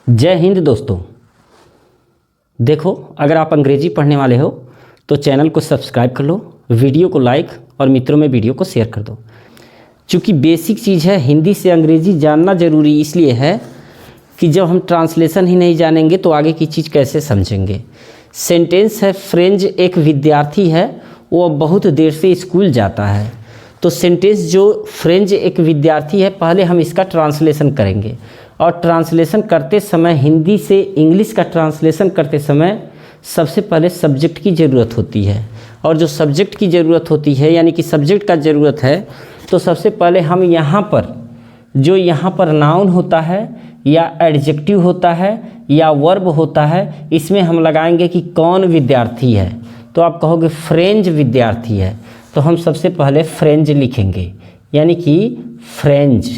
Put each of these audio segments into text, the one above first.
जय हिंद दोस्तों। देखो, अगर आप अंग्रेजी पढ़ने वाले हो तो चैनल को सब्सक्राइब कर लो, वीडियो को लाइक और मित्रों में वीडियो को शेयर कर दो। चूँकि बेसिक चीज़ है, हिंदी से अंग्रेजी जानना ज़रूरी इसलिए है कि जब हम ट्रांसलेशन ही नहीं जानेंगे तो आगे की चीज़ कैसे समझेंगे। सेंटेंस है, फ्रेंज एक विद्यार्थी है, वो बहुत देर से स्कूल जाता है। तो सेंटेंस जो फ्रेंज एक विद्यार्थी है, पहले हम इसका ट्रांसलेशन करेंगे। और ट्रांसलेशन करते समय, हिंदी से इंग्लिश का ट्रांसलेशन करते समय सबसे पहले सब्जेक्ट की ज़रूरत होती है। और जो सब्जेक्ट की ज़रूरत होती है, यानी कि सब्जेक्ट का ज़रूरत है, तो सबसे पहले हम यहाँ पर नाउन होता है या एडजेक्टिव होता है या वर्ब होता है, इसमें हम लगाएंगे कि कौन विद्यार्थी है। तो आप कहोगे फ्रेंज विद्यार्थी है, तो हम सबसे पहले फ्रेंज लिखेंगे, यानी कि फ्रेंज।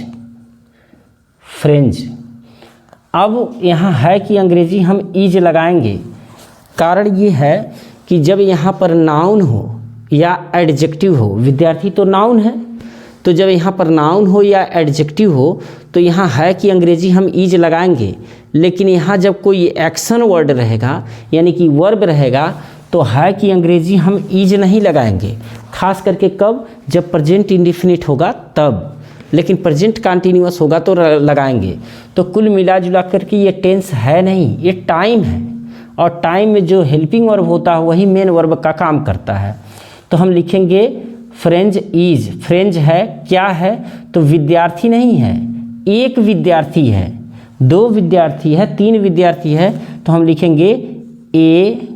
अब यहाँ है कि अंग्रेजी हम इज लगाएंगे। कारण ये है कि जब यहाँ पर नाउन हो या एडजेक्टिव हो, विद्यार्थी तो नाउन है, तो जब यहाँ पर नाउन हो या एडजेक्टिव हो तो यहाँ है कि अंग्रेजी हम इज लगाएंगे। लेकिन यहाँ जब कोई एक्शन वर्ड रहेगा, यानी कि वर्ब रहेगा, तो है कि अंग्रेजी हम इज नहीं लगाएंगे। खास करके कब? जब प्रेजेंट इंडेफिनिट होगा तब। लेकिन प्रेजेंट कंटिन्यूअस होगा तो लगाएंगे। तो कुल मिला जुला करके ये टेंस है नहीं, ये टाइम है। और टाइम में जो हेल्पिंग वर्ब होता है वही मेन वर्ब का काम करता है। तो हम लिखेंगे फ्रेंज इज। फ्रेंज है, क्या है? तो विद्यार्थी नहीं है, एक विद्यार्थी है, दो विद्यार्थी है, तीन विद्यार्थी है, तो हम लिखेंगे ए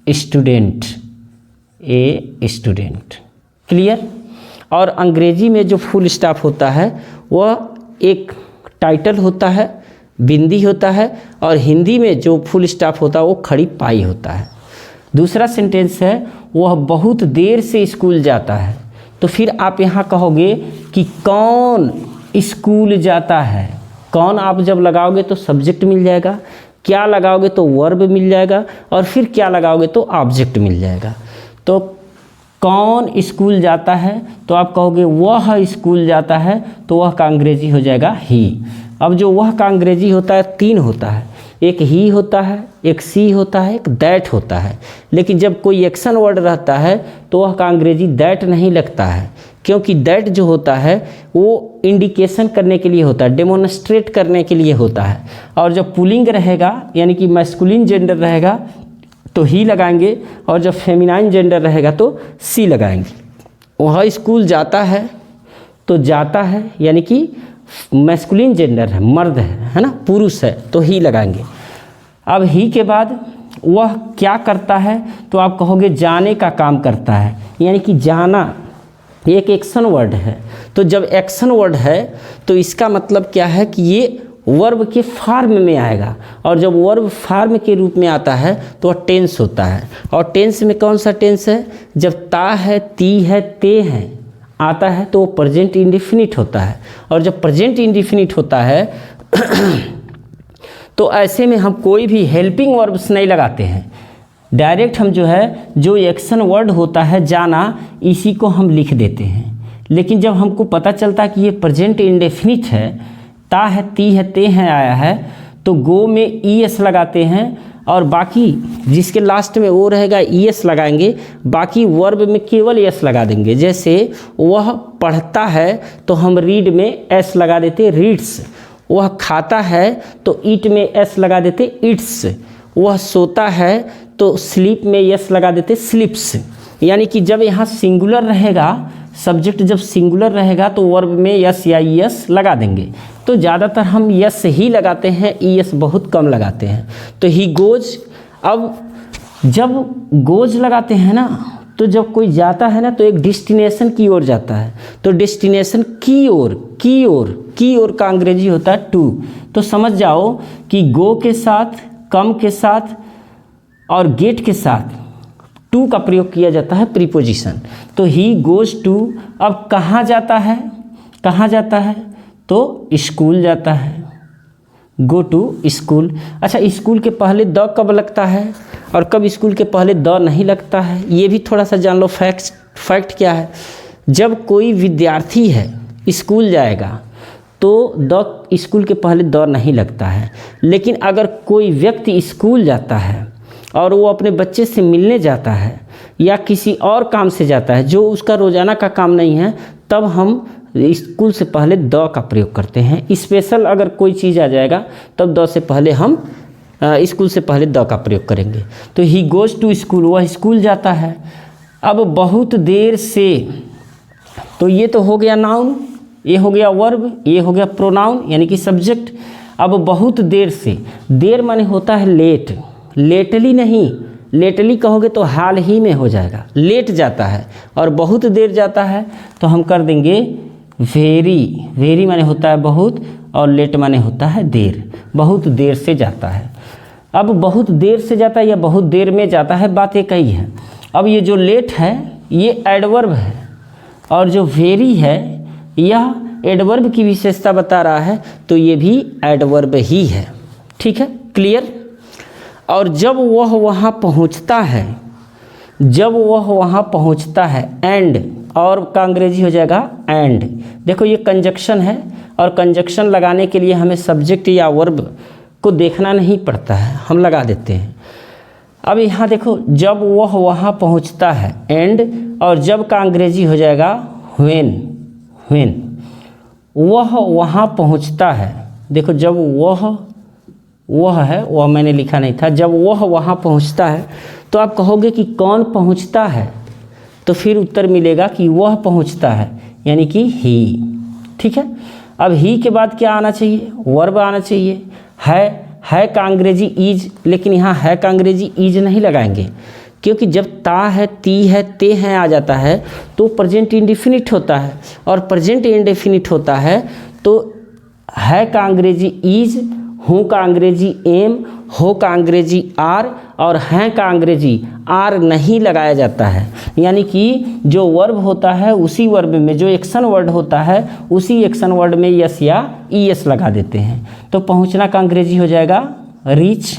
स्टूडेंट। क्लियर? और अंग्रेजी में जो फुल स्टॉप होता है वह एक टाइटल होता है, बिंदी होता है, और हिंदी में जो फुल स्टॉप होता है वो खड़ी पाई होता है। दूसरा सेंटेंस है, वह बहुत देर से स्कूल जाता है। तो फिर आप यहाँ कहोगे कि कौन स्कूल जाता है। कौन आप जब लगाओगे तो सब्जेक्ट मिल जाएगा, क्या लगाओगे तो वर्ब मिल जाएगा, और फिर क्या लगाओगे तो ऑब्जेक्ट मिल जाएगा। तो कौन स्कूल जाता है, तो आप कहोगे वह स्कूल जाता है, तो वह का अंग्रेजी हो जाएगा ही। अब जो वह का अंग्रेजी होता है तीन होता है, एक ही होता है, एक सी होता है, एक दैट होता है। लेकिन जब कोई एक्शन वर्ड रहता है तो वह का अंग्रेजी दैट नहीं लगता है, क्योंकि दैट जो होता है वो इंडिकेशन करने के लिए होता है, डेमोन्स्ट्रेट करने के लिए होता है। और जब पुलिंग रहेगा, यानी कि मैस्कुलिन जेंडर रहेगा, तो ही लगाएंगे, और जब फेमिनाइन जेंडर रहेगा तो सी लगाएंगे। वह स्कूल जाता है, तो जाता है यानी कि मैस्कुलिन जेंडर है, मर्द है ना, पुरुष है, तो ही लगाएंगे। अब ही के बाद वह क्या करता है, तो आप कहोगे जाने का काम करता है, यानी कि जाना एक एक्शन वर्ड है। तो जब एक्शन वर्ड है तो इसका मतलब क्या है कि ये वर्ब के फॉर्म में आएगा, और जब वर्ब फॉर्म के रूप में आता है तो वह टेंस होता है। और टेंस में कौन सा टेंस है? जब ता है, ती है, ते है आता है तो वो प्रेजेंट इंडेफिनिट होता है। और जब प्रेजेंट इंडेफिनिट होता है तो ऐसे में हम कोई भी हेल्पिंग वर्ब्स नहीं लगाते हैं। डायरेक्ट हम जो एक्शन वर्ड होता है जाना, इसी को हम लिख देते हैं। लेकिन जब हमको पता चलता कि ये प्रेजेंट इंडेफिनिट है, ता है, ती है, ते है आया है, तो गो में ई एस लगाते हैं, और बाकी जिसके लास्ट में वो रहेगा ई एस लगाएंगे, बाकी वर्ब में केवल एस लगा देंगे। जैसे वह पढ़ता है तो हम रीड में एस लगा देते, रीड्स। वह खाता है तो ईट में एस लगा देते, ईट्स। वह सोता है तो स्लीप में एस लगा देते, स्लीप्स। यानी कि जब यहाँ सिंगुलर रहेगा, सब्जेक्ट जब सिंगुलर रहेगा तो वर्ब में यस या ई एस लगा देंगे। तो ज़्यादातर हम यस ही लगाते हैं, ई एस बहुत कम लगाते हैं। तो ही गोज। अब जब गोज लगाते हैं ना, तो जब कोई जाता है ना तो एक डेस्टिनेशन की ओर जाता है, तो डेस्टिनेशन की ओर का अंग्रेजी होता है टू। तो समझ जाओ कि गो के साथ, कम के साथ और गेट के साथ टू का प्रयोग किया जाता है प्रीपोजिशन। तो ही गोज टू। अब कहाँ जाता है? तो स्कूल जाता है, गो टू स्कूल। अच्छा, स्कूल के पहले द कब लगता है और कब स्कूल के पहले द नहीं लगता है, ये भी थोड़ा सा जान लो। फैक्ट क्या है? जब कोई विद्यार्थी है स्कूल जाएगा तो द स्कूल के पहले द नहीं लगता है। लेकिन अगर कोई व्यक्ति स्कूल जाता है और वो अपने बच्चे से मिलने जाता है या किसी और काम से जाता है जो उसका रोज़ाना का काम नहीं है, तब हम स्कूल से पहले द का प्रयोग करते हैं। स्पेशल अगर कोई चीज़ आ जाएगा तब द से पहले हम स्कूल से पहले द का प्रयोग करेंगे। तो ही गोज़ टू स्कूल, वह स्कूल जाता है। अब बहुत देर से, तो ये तो हो गया नाउन, ये हो गया वर्ब, ये हो गया प्रोनाउन यानी कि सब्जेक्ट। अब बहुत देर से, देर माने होता है लेट, लेटली नहीं, लेटली कहोगे तो हाल ही में हो जाएगा, लेट जाता है। और बहुत देर जाता है तो हम कर देंगे वेरी, वेरी माने होता है बहुत और लेट माने होता है देर, बहुत देर से जाता है। अब बहुत देर से जाता है या बहुत देर में जाता है, बात एक ही है। अब ये जो लेट है ये एडवर्ब है और जो वेरी है यह एडवर्ब की विशेषता बता रहा है, तो ये भी एडवर्ब ही है। ठीक है, क्लियर। और जब वह वहाँ पहुँचता है, जब वह वहाँ पहुँचता है, एंड और का अंग्रेजी हो जाएगा एंड। देखो ये कंजक्शन है और कंजक्शन लगाने के लिए हमें सब्जेक्ट या वर्ब को देखना नहीं पड़ता है, हम लगा देते हैं। अब यहाँ देखो जब वह वहाँ पहुँचता है एंड, और जब का अंग्रेजी हो जाएगा व्हेन, व्हेन वह वहाँ पहुँचता है। देखो जब वह है, वह मैंने लिखा नहीं था, जब वह वहाँ पहुँचता है तो आप कहोगे कि कौन पहुँचता है, तो फिर उत्तर मिलेगा कि वह पहुँचता है यानी कि ही। ठीक है, अब ही के बाद क्या आना चाहिए, वर्ब आना चाहिए। है का अंग्रेजी इज, लेकिन यहाँ है का अंग्रेजी इज नहीं लगाएंगे क्योंकि जब ता है, ती है, ते हैं आ जाता है तो प्रेजेंट इंडेफिनिट होता है, और प्रेजेंट इंडेफिनिट होता है तो है का अंग्रेजी इज, हूँ का अंग्रेजी एम, हो का अंग्रेजी आर और हैं का अंग्रेजी आर नहीं लगाया जाता है। यानी कि जो वर्ब होता है उसी वर्ब में जो एक्शन वर्ड होता है उसी एक्शन वर्ड में यस या ई एस लगा देते हैं। तो पहुंचना का अंग्रेजी हो जाएगा रीच।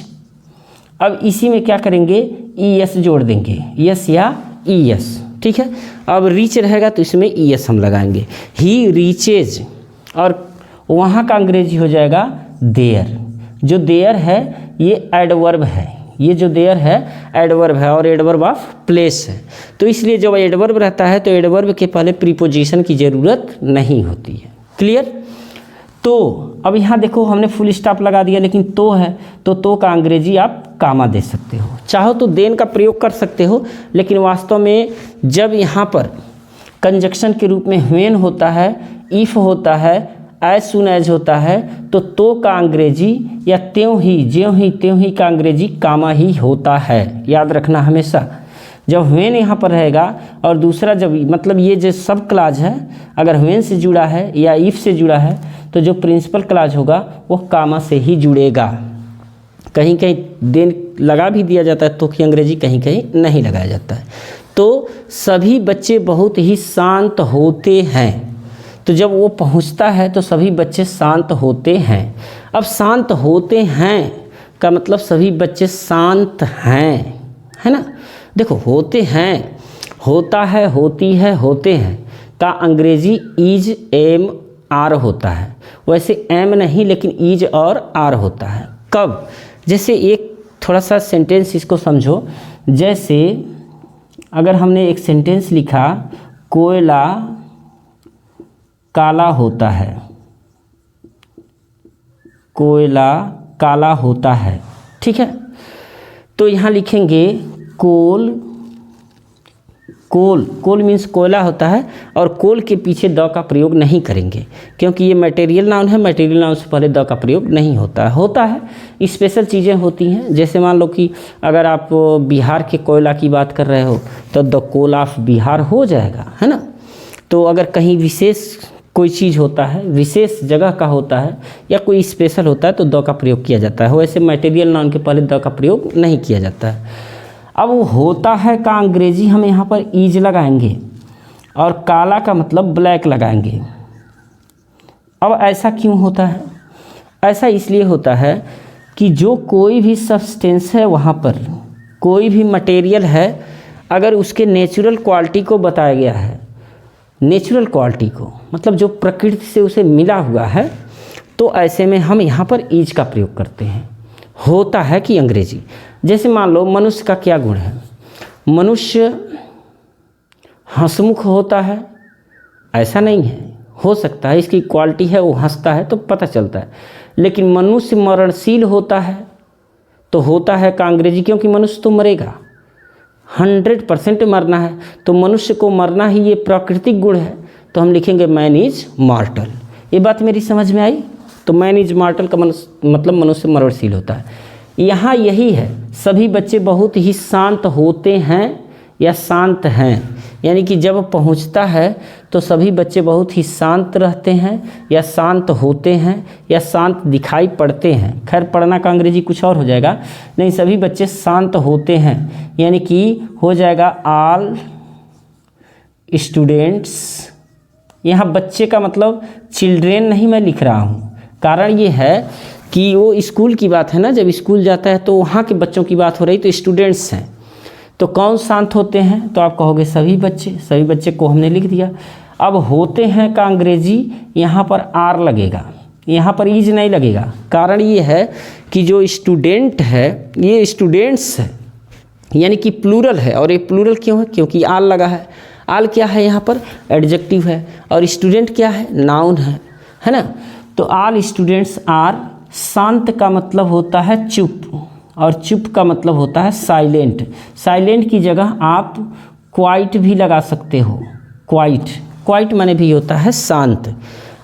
अब इसी में क्या करेंगे, ई एस जोड़ देंगे, यस या ई एस। ठीक है, अब रीच रहेगा तो इसमें ई एस हम लगाएंगे, ही रीचेज। और वहाँ का अंग्रेजी हो जाएगा देयर। जो देयर है ये एडवर्ब है, ये जो देयर है एडवर्ब है और एडवर्ब ऑफ प्लेस है। तो इसलिए जब एडवर्ब रहता है तो एडवर्ब के पहले प्रीपोजिशन की ज़रूरत नहीं होती है। क्लियर। तो अब यहाँ देखो हमने फुल स्टॉप लगा दिया, लेकिन तो है तो का अंग्रेजी आप कामा दे सकते हो, चाहो तो देन का प्रयोग कर सकते हो, लेकिन वास्तव में जब यहाँ पर कंजक्शन के रूप में व्हेन होता है, इफ़ होता है, एज सुन एज होता है, तो का अंग्रेजी या त्यों ही, ज्यों ही, त्यों ही का अंग्रेजी कामा ही होता है। याद रखना हमेशा जब व्हेन यहाँ पर रहेगा और दूसरा जब, मतलब ये जो सब क्लाज है अगर व्हेन से जुड़ा है या इफ़ से जुड़ा है तो जो प्रिंसिपल क्लाज होगा वो कामा से ही जुड़ेगा। कहीं कहीं देन लगा भी दिया जाता है तो की अंग्रेजी कहीं कहीं नहीं लगाया जाता है। तो सभी बच्चे बहुत ही शांत होते हैं, तो जब वो पहुंचता है तो सभी बच्चे शांत होते हैं। अब शांत होते हैं का मतलब सभी बच्चे शांत हैं, है ना। देखो होते हैं, होता है, होती है, होते हैं का अंग्रेजी इज एम आर होता है। वैसे एम नहीं लेकिन इज और आर होता है। कब, जैसे एक थोड़ा सा सेंटेंस इसको समझो। जैसे अगर हमने एक सेंटेंस लिखा, कोयला काला होता है, कोयला काला होता है, ठीक है। तो यहाँ लिखेंगे कोल, कोल, कोल मीन्स कोयला होता है और कोल के पीछे द का प्रयोग नहीं करेंगे क्योंकि ये मटेरियल नाउन है, मटेरियल नाउन से पहले द का प्रयोग नहीं होता है। होता है स्पेशल चीज़ें होती हैं, जैसे मान लो कि अगर आप बिहार के कोयला की बात कर रहे हो तो द कोल ऑफ बिहार हो जाएगा, है ना। तो अगर कहीं विशेष कोई चीज़ होता है, विशेष जगह का होता है या कोई स्पेशल होता है तो द का प्रयोग किया जाता है। वैसे मटेरियल नाउन के पहले द का प्रयोग नहीं किया जाता है। अब होता है का अंग्रेजी हम यहाँ पर इज लगाएंगे और काला का मतलब ब्लैक लगाएंगे। अब ऐसा क्यों होता है? ऐसा इसलिए होता है कि जो कोई भी सब्सटेंस है वहाँ पर, कोई भी मटेरियल है, अगर उसके नेचुरल क्वालिटी को बताया गया है नेचुरल क्वालिटी को, मतलब जो प्रकृति से उसे मिला हुआ है, तो ऐसे में हम यहाँ पर इज का प्रयोग करते हैं। होता है कि अंग्रेजी, जैसे मान लो मनुष्य का क्या गुण है, मनुष्य हंसमुख होता है, ऐसा नहीं है, हो सकता है इसकी क्वालिटी है वो हंसता है तो पता चलता है, लेकिन मनुष्य मरणशील होता है, तो होता है का अंग्रेजी, क्योंकि मनुष्य तो मरेगा, 100% मरना है, तो मनुष्य को मरना ही ये प्राकृतिक गुण है, तो हम लिखेंगे मैन इज मॉर्टल। ये बात मेरी समझ में आई? तो मैन इज मॉर्टल का मतलब मनुष्य मरणशील होता है। यहाँ यही है, सभी बच्चे बहुत ही शांत होते हैं या शांत हैं, यानी कि जब पहुँचता है तो सभी बच्चे बहुत ही शांत रहते हैं या शांत होते हैं या शांत दिखाई पड़ते हैं। खैर पढ़ना का अंग्रेजी कुछ और हो जाएगा, नहीं, सभी बच्चे शांत होते हैं, यानी कि हो जाएगा ऑल स्टूडेंट्स। यहाँ बच्चे का मतलब चिल्ड्रेन नहीं मैं लिख रहा हूँ, कारण ये है कि वो स्कूल की बात है ना, जब स्कूल जाता है तो वहाँ के बच्चों की बात हो रही, तो स्टूडेंट्स हैं, तो कौन शांत होते हैं, तो आप कहोगे सभी बच्चे, सभी बच्चे को हमने लिख दिया। अब होते हैं का अंग्रेजी यहाँ पर आर लगेगा, यहाँ पर इज नहीं लगेगा, कारण ये है कि जो स्टूडेंट है ये स्टूडेंट्स है, यानी कि प्लूरल है, और ये प्लूरल क्यों है, क्योंकि आल लगा है। आल क्या है यहाँ पर, एडजेक्टिव है, और स्टूडेंट क्या है, नाउन है ना। तो ऑल स्टूडेंट्स आर, शांत का मतलब होता है चुप, और चुप का मतलब होता है साइलेंट। साइलेंट की जगह आप क्वाइट भी लगा सकते हो, क्वाइट, क्वाइट माने भी होता है शांत।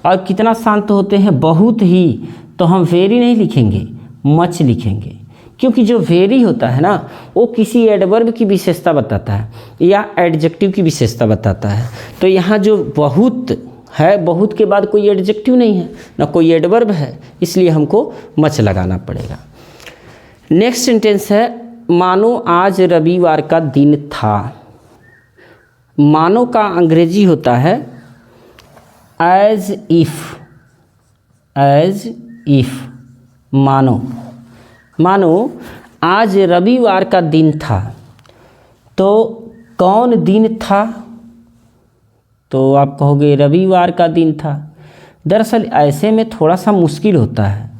और कितना शांत होते हैं, बहुत ही, तो हम वेरी नहीं लिखेंगे, मच लिखेंगे, क्योंकि जो वेरी होता है ना वो किसी एडवर्ब की विशेषता बताता है या एडजेक्टिव की विशेषता बताता है। तो यहाँ जो बहुत है, बहुत के बाद कोई एडजेक्टिव नहीं है ना कोई एडवर्ब है, इसलिए हमको मच लगाना पड़ेगा। नेक्स्ट सेंटेंस है, मानो आज रविवार का दिन था। मानो का अंग्रेजी होता है एज इफ, एज इफ। मानो, मानो आज रविवार का दिन था, तो कौन दिन था, तो आप कहोगे रविवार का दिन था। दरअसल ऐसे में थोड़ा सा मुश्किल होता है,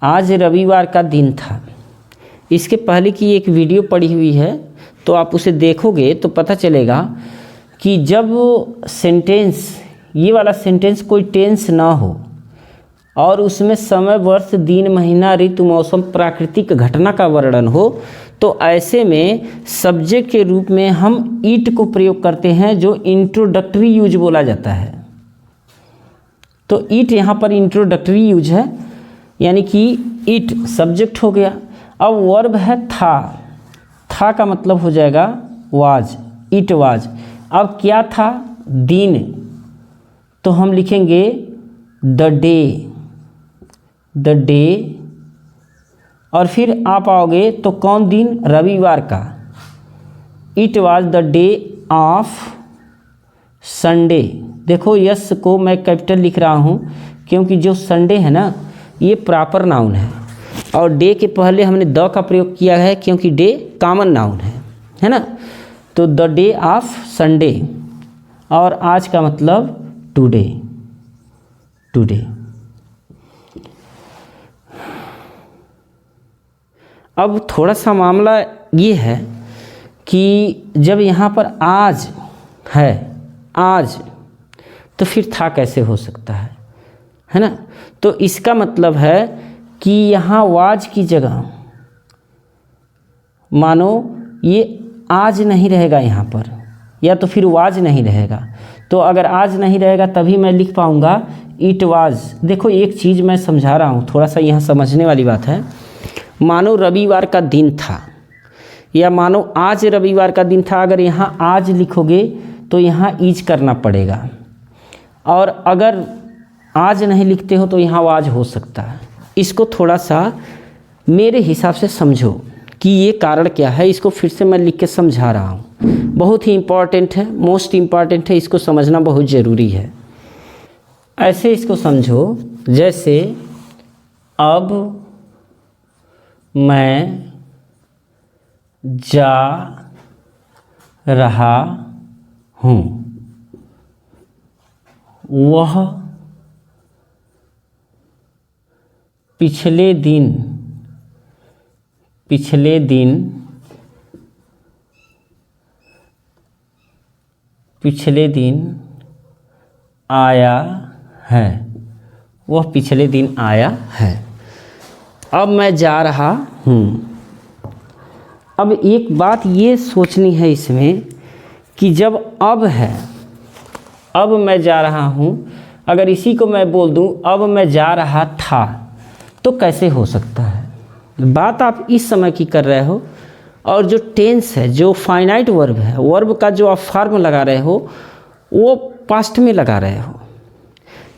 आज रविवार का दिन था। इसके पहले की एक वीडियो पड़ी हुई है, तो आप उसे देखोगे तो पता चलेगा कि जब सेंटेंस, ये वाला सेंटेंस कोई टेंस ना हो और उसमें समय, वर्ष, दिन, महीना, ऋतु, मौसम, प्राकृतिक घटना का वर्णन हो, तो ऐसे में सब्जेक्ट के रूप में हम इट को प्रयोग करते हैं, जो इंट्रोडक्टरी यूज बोला जाता है। तो इट यहाँ पर इंट्रोडक्टरी यूज है, यानी कि इट सब्जेक्ट हो गया। अब वर्ब है था, था का मतलब हो जाएगा वाज, इट वाज। अब क्या था, दिन, तो हम लिखेंगे द डे, द डे। और फिर आप आओगे तो कौन दिन, रविवार का, it was the day of Sunday. देखो यस को मैं कैपिटल लिख रहा हूँ, क्योंकि जो संडे है ना ये प्रॉपर नाउन है, और डे के पहले हमने द का प्रयोग किया है, क्योंकि डे कॉमन नाउन है ना। तो द डे ऑफ संडे, और आज का मतलब टुडे, टुडे। अब थोड़ा सा मामला ये है कि जब यहाँ पर आज है, आज, तो फिर था कैसे हो सकता है ना। तो इसका मतलब है कि यहाँ वाज की जगह मानो ये आज नहीं रहेगा यहाँ पर, या तो फिर वाज नहीं रहेगा। तो अगर आज नहीं रहेगा तभी मैं लिख पाऊँगा इट वाज। देखो एक चीज़ मैं समझा रहा हूँ, थोड़ा सा यहाँ समझने वाली बात है। मानो रविवार का दिन था, या मानो आज रविवार का दिन था, अगर यहाँ आज लिखोगे तो यहाँ इज करना पड़ेगा, और अगर आज नहीं लिखते हो तो यहाँ वाज हो सकता है। इसको थोड़ा सा मेरे हिसाब से समझो कि ये कारण क्या है। इसको फिर से मैं लिख के समझा रहा हूँ, बहुत ही इम्पॉर्टेंट है, मोस्ट इम्पॉर्टेंट है, इसको समझना बहुत ज़रूरी है। ऐसे इसको समझो जैसे अब मैं जा रहा हूँ, वह पिछले दिन आया है। वह पिछले दिन आया है। अब मैं जा रहा हूँ। अब एक बात ये सोचनी है इसमें कि जब अब है, अब मैं जा रहा हूँ, अगर इसी को मैं बोल दूँ अब मैं जा रहा था तो कैसे हो सकता है। बात आप इस समय की कर रहे हो और जो टेंस है, जो फाइनाइट वर्ब है, वर्ब का जो आप फॉर्म लगा रहे हो वो पास्ट में लगा रहे हो।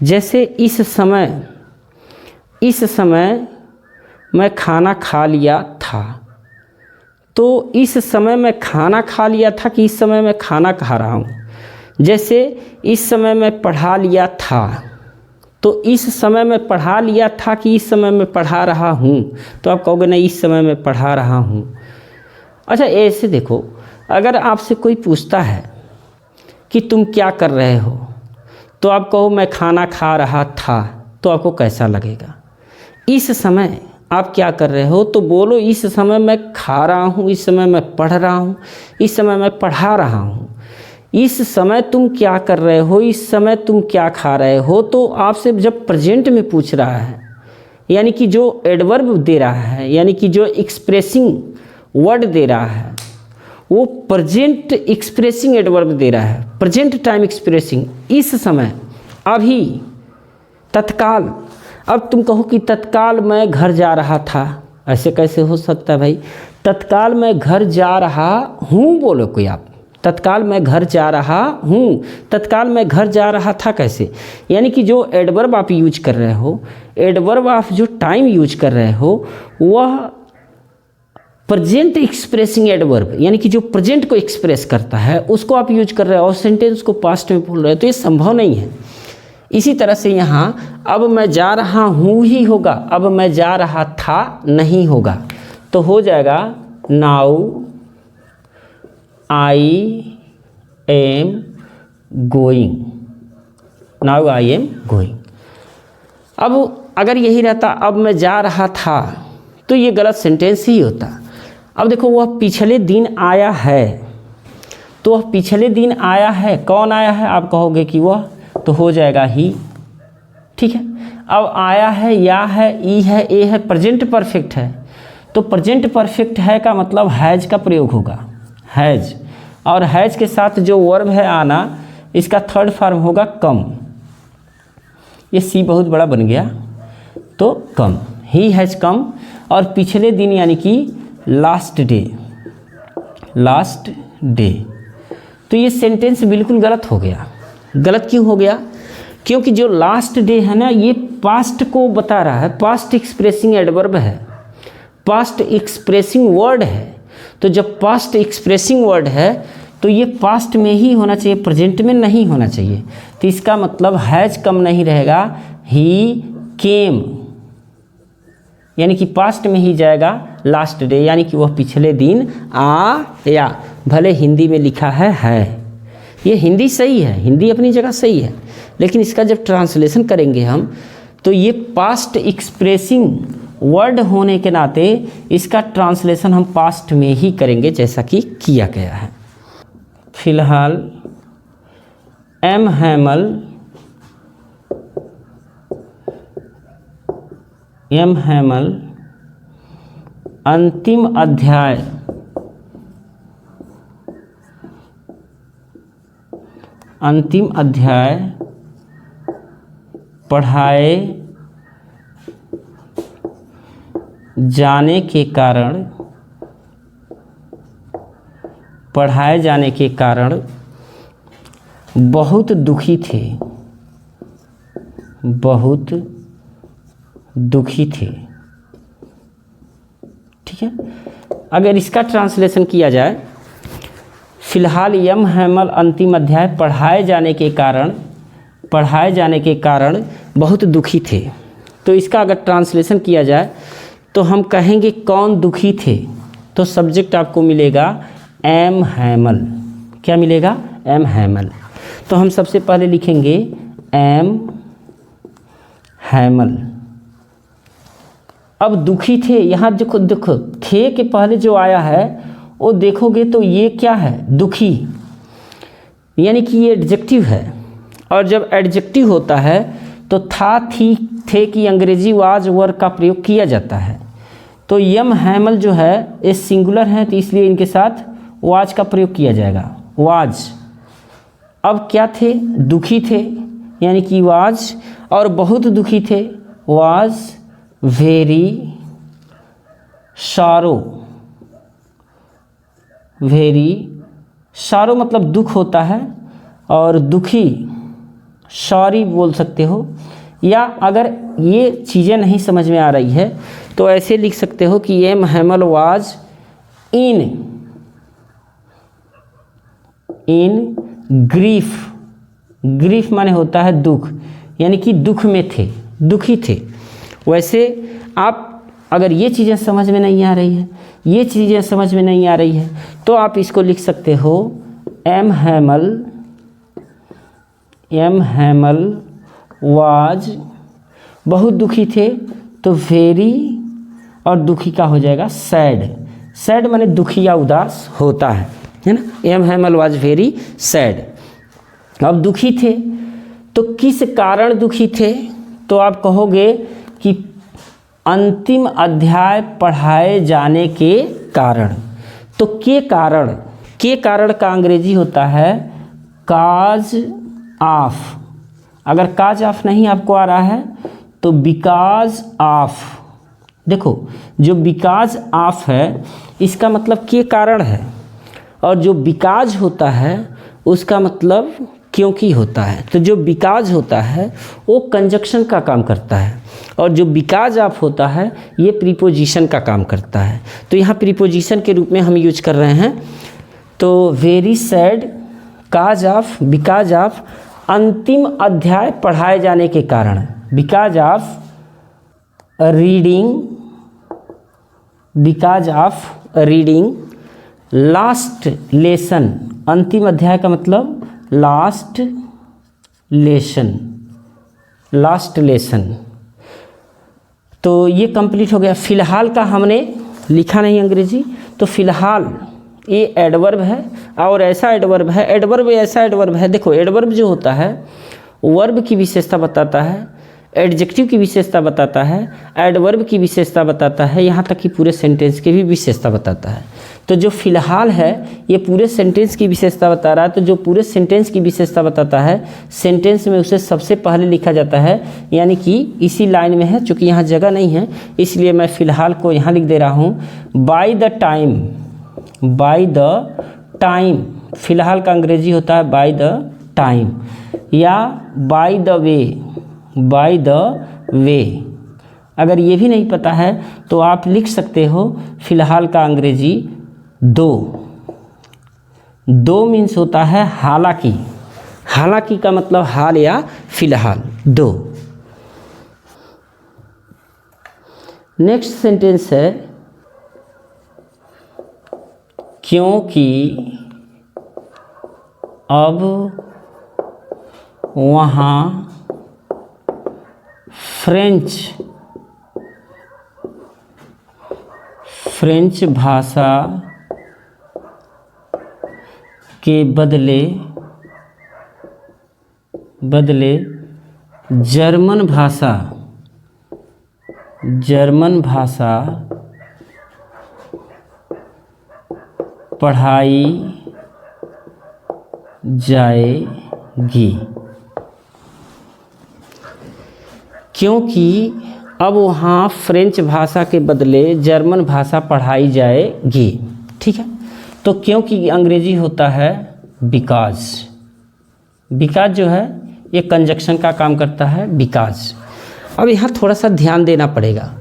जैसे इस समय मैं खाना खा लिया था, तो इस समय मैं खाना खा लिया था कि इस समय मैं खाना खा रहा हूँ। जैसे इस समय मैं पढ़ा लिया था, तो इस समय मैं पढ़ा लिया था कि इस समय मैं पढ़ा रहा हूँ, तो आप कहोगे नहीं इस समय मैं पढ़ा रहा हूँ। अच्छा ऐसे देखो, अगर आपसे कोई पूछता है कि तुम क्या कर रहे हो, तो आप कहो मैं खाना खा रहा था, तो आपको कैसा लगेगा। इस समय आप क्या कर रहे हो, तो बोलो इस समय मैं खा रहा हूँ, इस समय मैं पढ़ रहा हूँ, इस समय मैं पढ़ा रहा हूँ। इस समय तुम क्या कर रहे हो, इस समय तुम क्या खा रहे हो, तो आपसे जब प्रेजेंट में पूछ रहा है, यानी कि जो एडवर्ब दे रहा है, यानी कि जो एक्सप्रेसिंग वर्ड दे रहा है, वो प्रेजेंट एक्सप्रेसिंग एडवर्ब दे रहा है, प्रेजेंट टाइम एक्सप्रेसिंग। इस समय, अभी, तत्काल। अब तुम कहो कि तत्काल मैं घर जा रहा था, ऐसे कैसे हो सकता है भाई। तत्काल मैं घर जा रहा हूँ बोलो कोई आप, तत्काल मैं घर जा रहा हूँ, तत्काल मैं घर जा रहा था कैसे। यानी कि जो एडवर्ब आप यूज कर रहे हो, एडवर्ब आप जो टाइम यूज कर रहे हो, वह प्रेजेंट एक्सप्रेसिंग एडवर्ब, यानी कि जो प्रेजेंट को एक्सप्रेस करता है उसको आप यूज कर रहे हो और सेंटेंस को पास्ट में बोल रहे हो, तो ये संभव नहीं है। इसी तरह से यहाँ अब मैं जा रहा हूँ ही होगा, अब मैं जा रहा था नहीं होगा। तो हो जाएगा now I am going, now I am going. अब अगर यही रहता अब मैं जा रहा था, तो ये गलत सेंटेंस ही होता। अब देखो वह पिछले दिन आया है, तो वह पिछले दिन आया है, कौन आया है आप कहोगे कि वह, तो हो जाएगा ही। ठीक है। अब आया है, या है, ई है, ए है, प्रेजेंट परफेक्ट है, तो प्रेजेंट परफेक्ट है का मतलब हैज का प्रयोग होगा, हैज। और हैज के साथ जो वर्ब है आना, इसका थर्ड फॉर्म होगा कम। ये सी बहुत बड़ा बन गया, तो कम, ही हैज कम। और पिछले दिन यानी कि लास्ट डे, लास्ट डे। तो ये सेंटेंस बिल्कुल गलत हो गया। गलत क्यों हो गया? क्योंकि जो लास्ट डे है ना, ये पास्ट को बता रहा है, पास्ट एक्सप्रेसिंग एडवर्ब है, पास्ट एक्सप्रेसिंग वर्ड है। तो जब पास्ट एक्सप्रेसिंग वर्ड है तो ये पास्ट में ही होना चाहिए, प्रेजेंट में नहीं होना चाहिए। तो इसका मतलब हैज कम नहीं रहेगा, ही केम, यानी कि पास्ट में ही जाएगा लास्ट डे, यानी कि वह पिछले दिन आया। भले हिंदी में लिखा है। ये हिंदी सही है, हिंदी अपनी जगह सही है, लेकिन इसका जब ट्रांसलेशन करेंगे हम, तो ये पास्ट एक्सप्रेसिंग वर्ड होने के नाते इसका ट्रांसलेशन हम पास्ट में ही करेंगे, जैसा कि किया गया है। फिलहाल एम हैमल अंतिम अध्याय पढ़ाए जाने के कारण बहुत दुखी थे। ठीक है। अगर इसका ट्रांसलेशन किया जाए, फिलहाल यम हैमल अंतिम अध्याय पढ़ाए जाने के कारण बहुत दुखी थे। तो इसका अगर ट्रांसलेशन किया जाए तो हम कहेंगे कौन दुखी थे, तो सब्जेक्ट आपको मिलेगा एम हैमल। क्या मिलेगा? M Hamel. तो हम सबसे पहले लिखेंगे एम हैमल। अब दुखी थे, यहाँ देखो देखो थे के पहले जो आया है वो देखोगे तो ये क्या है, दुखी, यानी कि ये एडजेक्टिव है। और जब एडजेक्टिव होता है तो था, थी, थे की अंग्रेजी वाज वर का प्रयोग किया जाता है। तो यम हैमल जो है ये सिंगुलर है, तो इसलिए इनके साथ वाज का प्रयोग किया जाएगा, वाज। अब क्या थे, दुखी थे, यानी कि वाज, और बहुत दुखी थे, वाज वेरी सारो। वेरी सारो मतलब दुख होता है, और दुखी सॉरी बोल सकते हो। या अगर ये चीज़ें नहीं समझ में आ रही है तो ऐसे लिख सकते हो कि M Hamel was in grief. Grief माने होता है दुख, यानी कि दुख में थे, दुखी थे। वैसे आप अगर ये चीज़ें समझ में नहीं आ रही है, ये चीज़ें समझ में नहीं आ रही है, तो आप इसको लिख सकते हो एम हैमल वाज, बहुत दुखी थे तो वेरी, और दुखी का हो जाएगा सैड। सैड माने दुखी या उदास होता है ना। M Hamel was very sad. अब दुखी थे तो किस कारण दुखी थे, तो आप कहोगे कि अंतिम अध्याय पढ़ाए जाने के कारण। तो के कारण का अंग्रेजी होता है काज ऑफ। अगर काज ऑफ नहीं आपको आ रहा है तो बिकॉज ऑफ। देखो जो बिकॉज ऑफ है इसका मतलब के कारण है, और जो बिकॉज होता है उसका मतलब क्योंकि होता है। तो जो बिकॉज होता है वो कंजक्शन का काम करता है, और जो बिकॉज ऑफ होता है ये प्रीपोजिशन का काम करता है। तो यहाँ प्रीपोजिशन के रूप में हम यूज कर रहे हैं। तो very sad, cause of, because of, अंतिम अध्याय पढ़ाए जाने के कारण, because of reading last lesson. अंतिम अध्याय का मतलब लास्ट लेसन। तो ये कंप्लीट हो गया। फ़िलहाल का हमने लिखा नहीं अंग्रेजी, तो फ़िलहाल ये एडवर्ब है, और ऐसा एडवर्ब है, ऐसा एडवर्ब है। देखो एडवर्ब जो होता है वर्ब की विशेषता बताता है, एडजेक्टिव की विशेषता बताता है, एडवर्ब की विशेषता बताता है, यहाँ तक कि पूरे सेंटेंस की भी विशेषता बताता है। तो जो फ़िलहाल है ये पूरे सेंटेंस की विशेषता बता रहा है। तो जो पूरे सेंटेंस की विशेषता बताता है, सेंटेंस में उसे सबसे पहले लिखा जाता है, यानी कि इसी लाइन में है। चूँकि यहाँ जगह नहीं है इसलिए मैं फ़िलहाल को यहाँ लिख दे रहा हूँ। बाय द टाइम, फ़िलहाल का अंग्रेजी होता है बाय द टाइम, या बाय द वे। अगर ये भी नहीं पता है तो आप लिख सकते हो फ़िलहाल का अंग्रेजी दो मीन्स होता है हालांकि। हालांकि का मतलब हाल या फ़िलहाल, दो। नेक्स्ट सेंटेंस है क्योंकि अब वहाँ फ्रेंच भाषा के बदले जर्मन भाषा पढ़ाई जाएगी। क्योंकि अब वहाँ फ्रेंच भाषा के बदले जर्मन भाषा पढ़ाई जाएगी। ठीक है, तो क्योंकि अंग्रेजी होता है बिकॉज। बिकॉज जो है ये कंजक्शन का काम करता है, बिकॉज। अब यहाँ थोड़ा सा ध्यान देना पड़ेगा।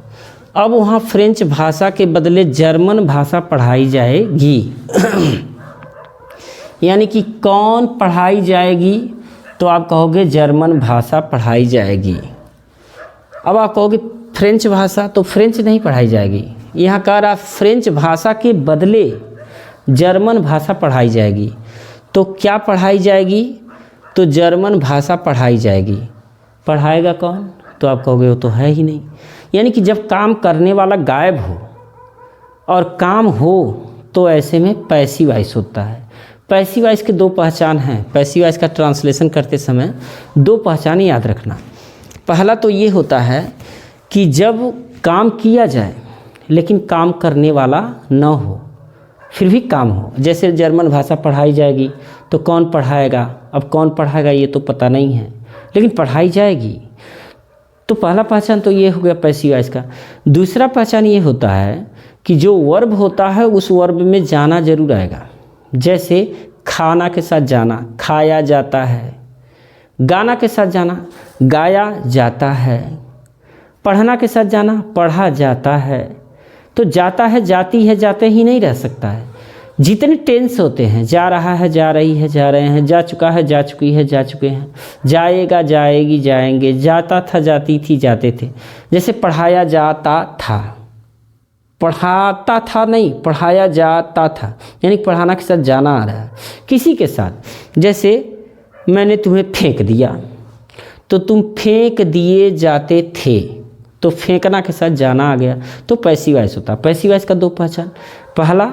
अब वहाँ फ्रेंच भाषा के बदले जर्मन भाषा पढ़ाई जाएगी यानी कि कौन पढ़ाई जाएगी, तो आप कहोगे जर्मन भाषा पढ़ाई जाएगी। अब आप कहोगे फ्रेंच भाषा, तो फ्रेंच नहीं पढ़ाई जाएगी। यहाँ कह रहा फ्रेंच भाषा के बदले जर्मन भाषा पढ़ाई जाएगी। तो क्या पढ़ाई जाएगी, तो जर्मन भाषा पढ़ाई जाएगी। पढ़ाएगा कौन? तो आप कहोगे वो तो है ही नहीं। यानी कि जब काम करने वाला गायब हो और काम हो तो ऐसे में पैसिव वॉइस होता है। पैसिव वॉइस के दो पहचान हैं। पैसिव वॉइस का ट्रांसलेशन करते समय दो पहचान याद रखना। पहला तो ये होता है कि जब काम किया जाए लेकिन काम करने वाला न हो, फिर भी काम हो। जैसे जर्मन भाषा पढ़ाई जाएगी तो कौन पढ़ाएगा? अब कौन पढ़ाएगा ये तो पता नहीं है, लेकिन पढ़ाई जाएगी। तो पहला पहचान तो ये हो गया पैसिव वॉइस का। दूसरा पहचान ये होता है कि जो वर्ब होता है उस वर्ब में जाना जरूर आएगा। जैसे खाना के साथ जाना, खाया जाता है। गाना के साथ जाना, गाया जाता है। पढ़ना के साथ जाना, पढ़ा जाता है। तो जाता है, जाती है, जाते ही नहीं रह सकता है। जितने टेंस होते हैं, जा रहा है, जा रही है, जा रहे हैं, जा चुका है, जा चुकी है, जा चुके हैं, जाएगा, जाएगी, जाएंगे, जाता था, जाती थी, जाते थे। जैसे पढ़ाया जाता था, पढ़ाता था नहीं, पढ़ाया जाता था, यानी पढ़ाना के साथ जाना आ रहा है। किसी के साथ, जैसे मैंने तुम्हें फेंक दिया तो तुम फेंक दिए जाते थे, तो फेंकना के साथ जाना आ गया, तो पैसिव वॉइस होता है। पैसिव वॉइस का दो पहचान, पहला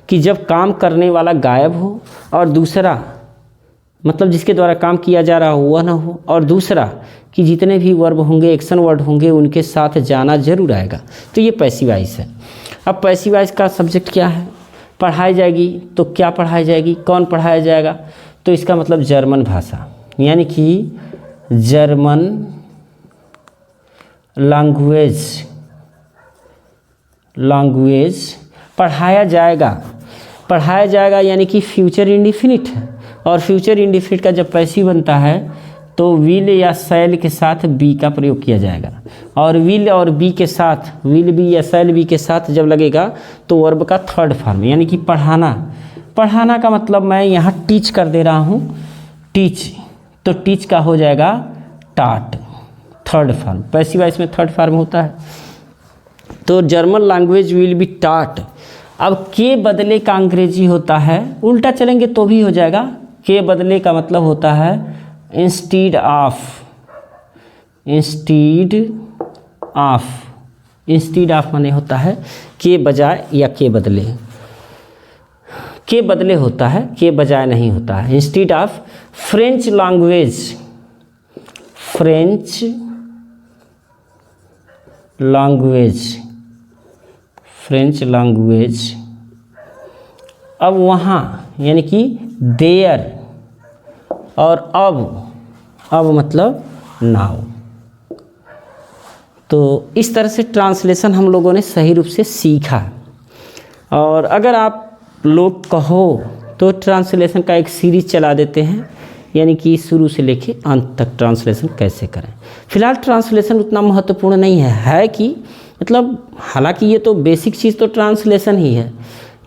कि जब काम करने वाला गायब हो, और दूसरा मतलब जिसके द्वारा काम किया जा रहा हो वह ना हो, और दूसरा कि जितने भी वर्ब होंगे, एक्शन वर्ड होंगे, उनके साथ जाना जरूर आएगा। तो ये पैसिव वॉइस है। अब पैसिव वॉइस का सब्जेक्ट क्या है? पढ़ाई जाएगी। तो क्या पढ़ाई जाएगी? कौन पढ़ाया जाएगा? तो इसका मतलब जर्मन भाषा, यानी कि जर्मन लैंग्वेज पढ़ाया जाएगा। पढ़ाया जाएगा यानी कि फ्यूचर इंडिफिनिट है, और फ्यूचर इंडिफिनिट का जब पैसिव बनता है तो विल या शैल के साथ बी का प्रयोग किया जाएगा। और विल और बी के साथ, विल बी या शैल बी के साथ जब लगेगा तो वर्ब का थर्ड फॉर्म, यानी कि पढ़ाना। पढ़ाना का मतलब मैं यहाँ टीच कर दे रहा हूँ, टीच, तो टीच का हो जाएगा टाट, थर्ड फॉर्म। पैसिव वॉइस में थर्ड फॉर्म होता है। तो जर्मन लैंग्वेज विल बी टाट। अब के बदले का अंग्रेजी होता है, उल्टा चलेंगे तो भी हो जाएगा। के बदले का मतलब होता है instead of, instead of, instead of माने होता है के बजाय या के बदले। के बदले होता है, के बजाय नहीं होता है। Instead of French language, French language, French language. अब वहाँ यानी कि देयर, और अब मतलब नाउ। तो इस तरह से ट्रांसलेशन हम लोगों ने सही रूप से सीखा। और अगर आप लोग कहो तो ट्रांसलेशन का एक सीरीज चला देते हैं, यानी कि शुरू से लेके अंत तक ट्रांसलेशन कैसे करें। फिलहाल ट्रांसलेशन उतना महत्वपूर्ण नहीं है कि मतलब, हालांकि ये तो बेसिक चीज़ तो ट्रांसलेशन ही है,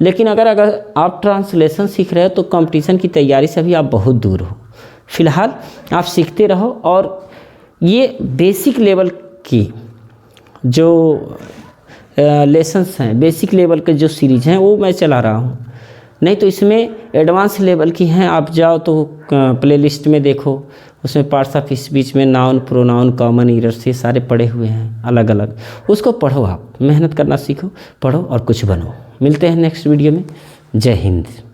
लेकिन अगर आप ट्रांसलेशन सीख रहे हो तो कंपटीशन की तैयारी से भी आप बहुत दूर हो। फिलहाल आप सीखते रहो, और ये बेसिक लेवल की जो लेसन्स हैं, बेसिक लेवल के जो सीरीज हैं वो मैं चला रहा हूँ। नहीं तो इसमें एडवांस लेवल की हैं, आप जाओ तो प्लेलिस्ट में देखो, उसमें पार्ट्स ऑफ स्पीच में नाउन, प्रोनाउन, कॉमन एरर्स, ये सारे पढ़े हुए हैं अलग अलग। उसको पढ़ो, आप मेहनत करना सीखो, पढ़ो और कुछ बनो। मिलते हैं नेक्स्ट वीडियो में। जय हिंद।